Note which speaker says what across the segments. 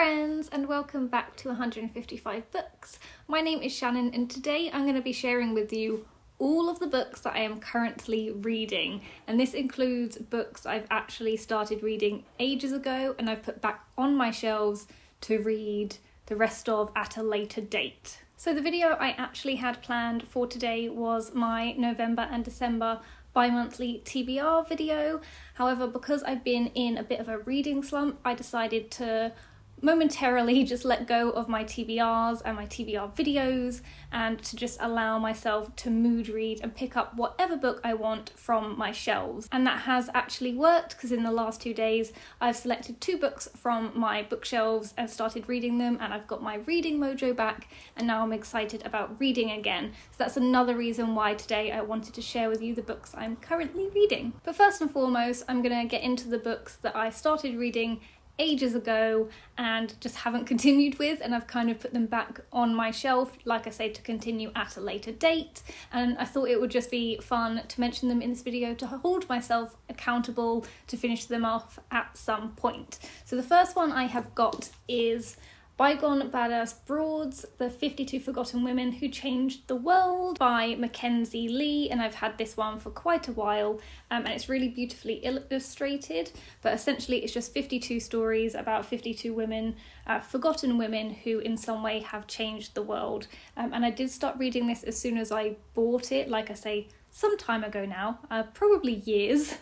Speaker 1: friends, and welcome back to 155 Books. My name is Shannon, and today I'm going to be sharing with you all of the books that I am currently reading, and this includes books I've actually started reading ages ago and I've put back on my shelves to read the rest of at a later date. So the video I actually had planned for today was my November and December bi-monthly TBR video. However, because I've been in a bit of a reading slump, I decided to momentarily just let go of my TBRs and my TBR videos and to just allow myself to mood read and pick up whatever book I want from my shelves. And that has actually worked, because in the last 2 days I've selected 2 books from my bookshelves and started reading them, and I've got my reading mojo back, and now I'm excited about reading again. So that's another reason why today I wanted to share with you the books I'm currently reading. But first and foremost, I'm going to get into the books that I started reading ages ago and just haven't continued with, and I've kind of put them back on my shelf, like I say, to continue at a later date. And I thought it would just be fun to mention them in this video to hold myself accountable to finish them off at some point. So the first one I have got is Bygone Badass Broads, The 52 Forgotten Women Who Changed the World by Mackenzie Lee, and I've had this one for quite a while, and it's really beautifully illustrated, but essentially it's just 52 stories about 52 women, forgotten women who in some way have changed the world. And I did start reading this as soon as I bought it, like I say, some time ago now, probably years,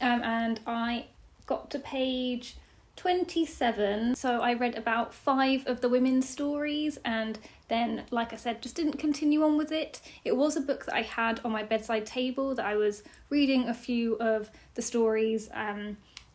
Speaker 1: and I got to page 27, so I read about 5 of the women's stories, and then, like I said, just didn't continue on with it. It was a book that I had on my bedside table that I was reading a few of the stories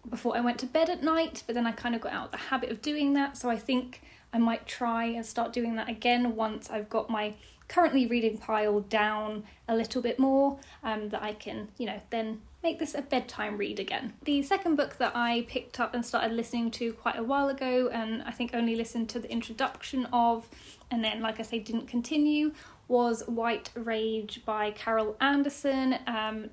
Speaker 1: before I went to bed at night, but then I kind of got out of the habit of doing that, so I think I might try and start doing that again once I've got my currently reading pile down a little bit more, that I can, then make this a bedtime read again. The second book that I picked up and started listening to quite a while ago, and I think only listened to the introduction of, and then, like I say, didn't continue, was White Rage by Carol Anderson.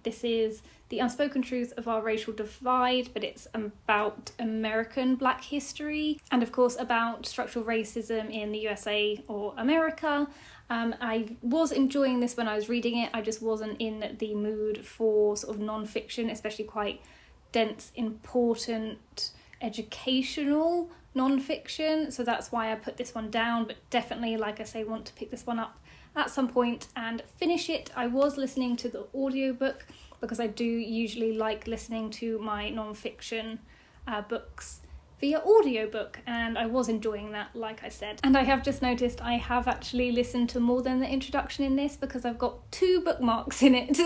Speaker 1: This is the unspoken truth of our racial divide, but it's about American Black history, and of course about structural racism in the USA or America. I was enjoying this when I was reading it, I just wasn't in the mood for sort of non-fiction, especially quite dense, important, educational non-fiction, so that's why I put this one down, but definitely, like I say, want to pick this one up at some point and finish it. I was listening to the audiobook because I do usually like listening to my non-fiction books via audiobook, and I was enjoying that, like I said. And I have just noticed I have actually listened to more than the introduction in this, because I've got 2 bookmarks in it.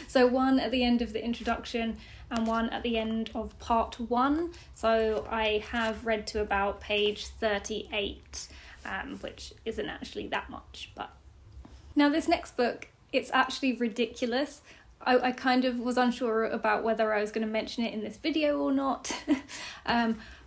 Speaker 1: So one at the end of the introduction and one at the end of part 1. So I have read to about page 38, which isn't actually that much. But now this next book, it's actually ridiculous. I kind of was unsure about whether I was going to mention it in this video or not.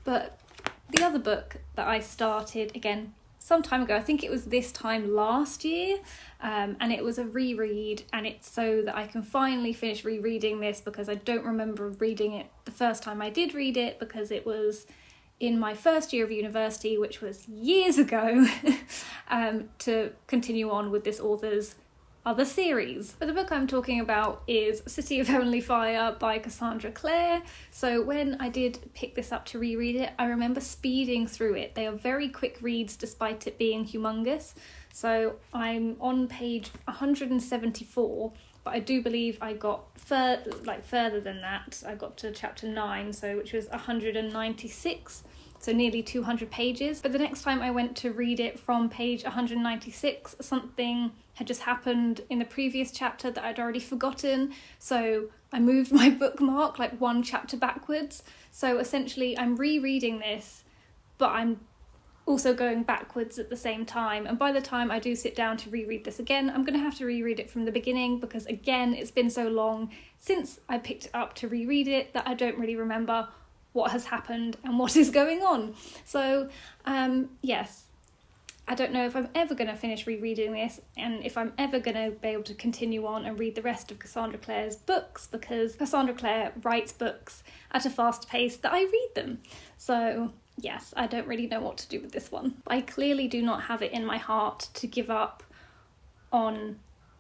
Speaker 1: But the other book that I started, again, some time ago, I think it was this time last year, and it was a reread, and it's so that I can finally finish rereading this, because I don't remember reading it the first time I did read it, because it was in my first year of university, which was years ago, to continue on with this author's other series. But the book I'm talking about is City of Heavenly Fire by Cassandra Clare. So when I did pick this up to reread it, I remember speeding through it. They are very quick reads despite it being humongous. So I'm on page 174, but I do believe I got further than that. I got to chapter 9, so which was 196. So nearly 200 pages. But the next time I went to read it from page 196, something had just happened in the previous chapter that I'd already forgotten. So I moved my bookmark like 1 chapter backwards. So essentially I'm rereading this, but I'm also going backwards at the same time. And by the time I do sit down to reread this again, I'm going to have to reread it from the beginning, because again, it's been so long since I picked it up to reread it that I don't really remember what has happened and what is going on. So yes, I don't know if I'm ever going to finish rereading this, and if I'm ever going to be able to continue on and read the rest of Cassandra Clare's books, because Cassandra Clare writes books at a fast pace that I read them. So yes, I don't really know what to do with this one. I clearly do not have it in my heart to give up on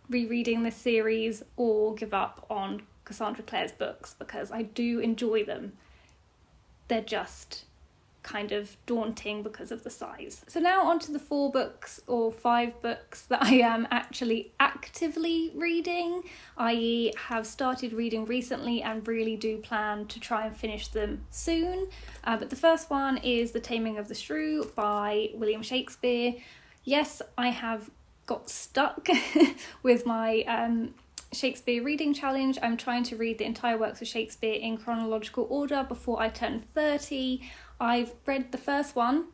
Speaker 1: rereading this series or give up on Cassandra Clare's books, because I do enjoy them. They're just kind of daunting because of the size. So now on to the 4 books or 5 books that I am actually actively reading, i.e. have started reading recently and really do plan to try and finish them soon. But the first one is The Taming of the Shrew by William Shakespeare. Yes, I have got stuck with my Shakespeare reading challenge. I'm trying to read the entire works of Shakespeare in chronological order before I turn 30. I've read the first one,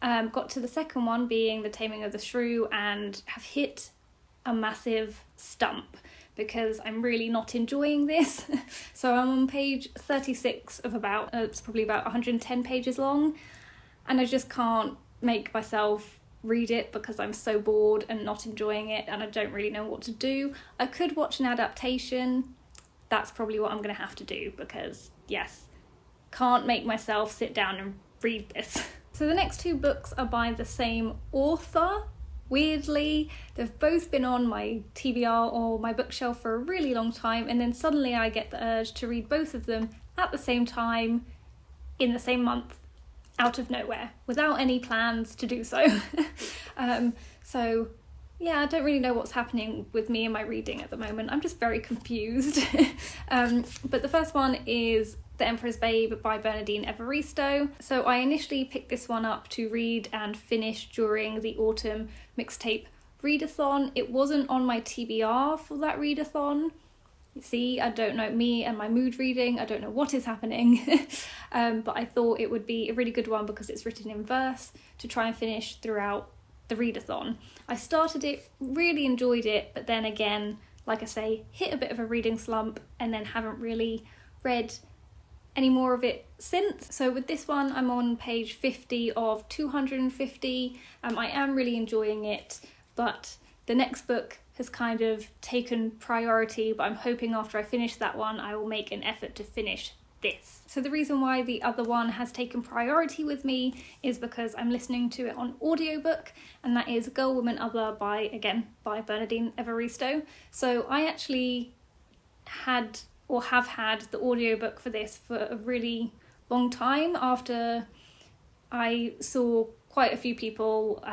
Speaker 1: got to the second one being The Taming of the Shrew, and have hit a massive stump because I'm really not enjoying this. So I'm on page 36 of it's probably about 110 pages long, and I just can't make myself read it because I'm so bored and not enjoying it, and I don't really know what to do. I could watch an adaptation. That's probably what I'm going to have to do because, yes, can't make myself sit down and read this. So the next 2 books are by the same author. Weirdly, they've both been on my TBR or my bookshelf for a really long time, and then suddenly I get the urge to read both of them at the same time in the same month, out of nowhere, without any plans to do so. So yeah, I don't really know what's happening with me and my reading at the moment. I'm just very confused. But the first one is The Emperor's Babe by Bernardine Evaristo. So I initially picked this one up to read and finish during the autumn mixtape readathon. It wasn't on my TBR for that readathon. You see, I don't know, me and my mood reading, I don't know what is happening. But I thought it would be a really good one because it's written in verse to try and finish throughout the readathon. I started it, really enjoyed it, but then again, like I say, hit a bit of a reading slump and then haven't really read any more of it since. So with this one, I'm on page 50 of 250. I am really enjoying it, but the next book has kind of taken priority, but I'm hoping after I finish that one, I will make an effort to finish this. So the reason why the other one has taken priority with me is because I'm listening to it on audiobook, and that is Girl, Woman, Other by Bernardine Evaristo. So I actually have had the audiobook for this for a really long time after I saw quite a few people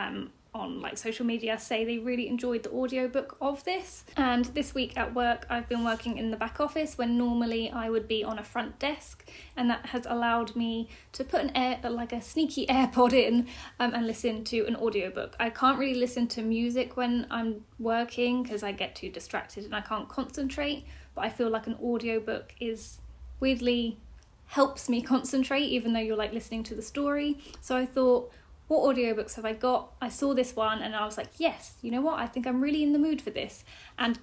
Speaker 1: on like social media say they really enjoyed the audiobook of this. And this week at work I've been working in the back office when normally I would be on a front desk, and that has allowed me to put a sneaky AirPod in and listen to an audiobook. I can't really listen to music when I'm working because I get too distracted and I can't concentrate, but I feel like an audiobook is weirdly helps me concentrate even though you're like listening to the story. So I thought, what audiobooks have I got? I saw this one and I was like, yes, you know what? I think I'm really in the mood for this. And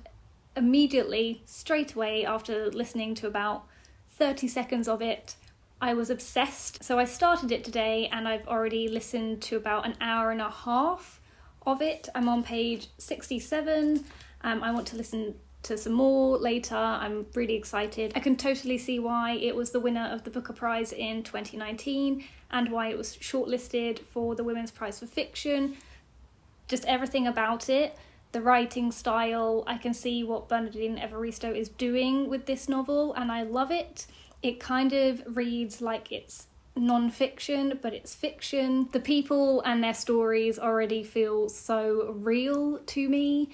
Speaker 1: immediately, straight away, after listening to about 30 seconds of it, I was obsessed. So I started it today and I've already listened to about an hour and a half of it. I'm on page 67. I want to listen to some more later. I'm really excited. I can totally see why it was the winner of the Booker Prize in 2019 and why it was shortlisted for the Women's Prize for Fiction. Just everything about it, the writing style, I can see what Bernardine Evaristo is doing with this novel and I love it. It kind of reads like it's non-fiction, but it's fiction. The people and their stories already feel so real to me.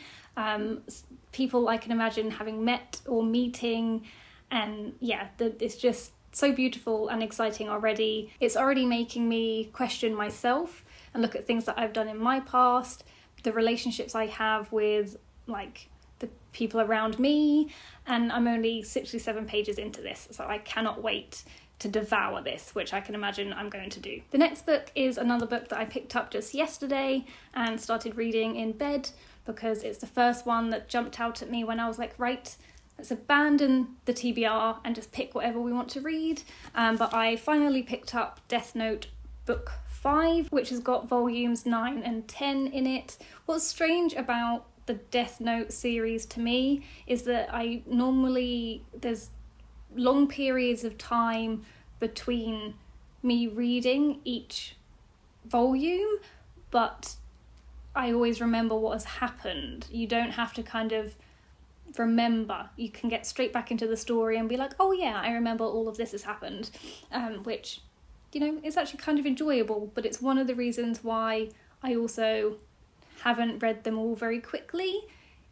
Speaker 1: People I can imagine having met or meeting, and yeah, it's just so beautiful and exciting already. It's already making me question myself and look at things that I've done in my past, the relationships I have with like the people around me, and I'm only 67 pages into this, so I cannot wait to devour this, which I can imagine I'm going to do. The next book is another book that I picked up just yesterday and started reading in bed because it's the first one that jumped out at me when I was like, right, let's abandon the TBR and just pick whatever we want to read. But I finally picked up Death Note Book 5, which has got volumes 9 and 10 in it. What's strange about the Death Note series to me is that there's long periods of time between me reading each volume, but I always remember what has happened. You don't have to kind of remember. You can get straight back into the story and be like, oh yeah, I remember all of this has happened, which, you know, is actually kind of enjoyable. But it's one of the reasons why I also haven't read them all very quickly,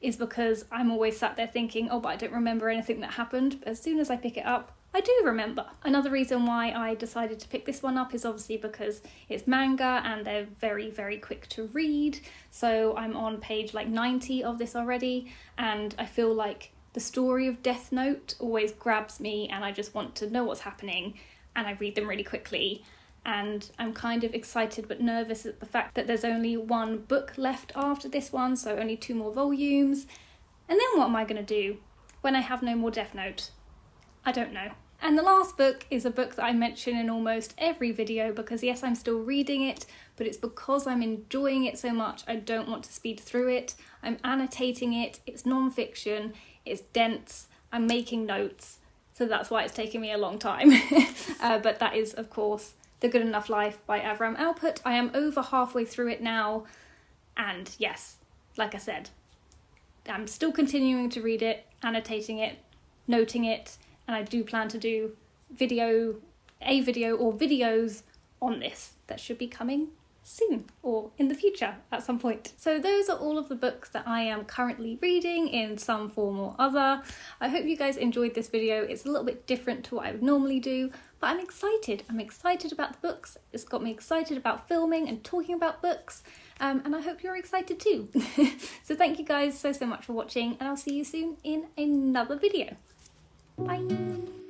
Speaker 1: is because I'm always sat there thinking, oh, but I don't remember anything that happened. But as soon as I pick it up, I do remember. Another reason why I decided to pick this one up is obviously because it's manga and they're very, very quick to read. So I'm on page like 90 of this already, and I feel like the story of Death Note always grabs me and I just want to know what's happening, and I read them really quickly. And I'm kind of excited but nervous at the fact that there's only one book left after this one, so only 2 more volumes. And then what am I going to do when I have no more Death Note? I don't know. And the last book is a book that I mention in almost every video because yes, I'm still reading it, but it's because I'm enjoying it so much, I don't want to speed through it. I'm annotating it, it's non-fiction, it's dense, I'm making notes, so that's why it's taken me a long time. But that is, of course, The Good Enough Life by Avram Alpert. I am over halfway through it now, and yes, like I said, I'm still continuing to read it, annotating it, noting it, and I do plan to do a video or videos on this that should be coming soon or in the future at some point. So those are all of the books that I am currently reading in some form or other. I hope you guys enjoyed this video. It's a little bit different to what I would normally do, but I'm excited. I'm excited about the books. It's got me excited about filming and talking about books, and I hope you're excited too. So thank you guys so much for watching, and I'll see you soon in another video. Bye!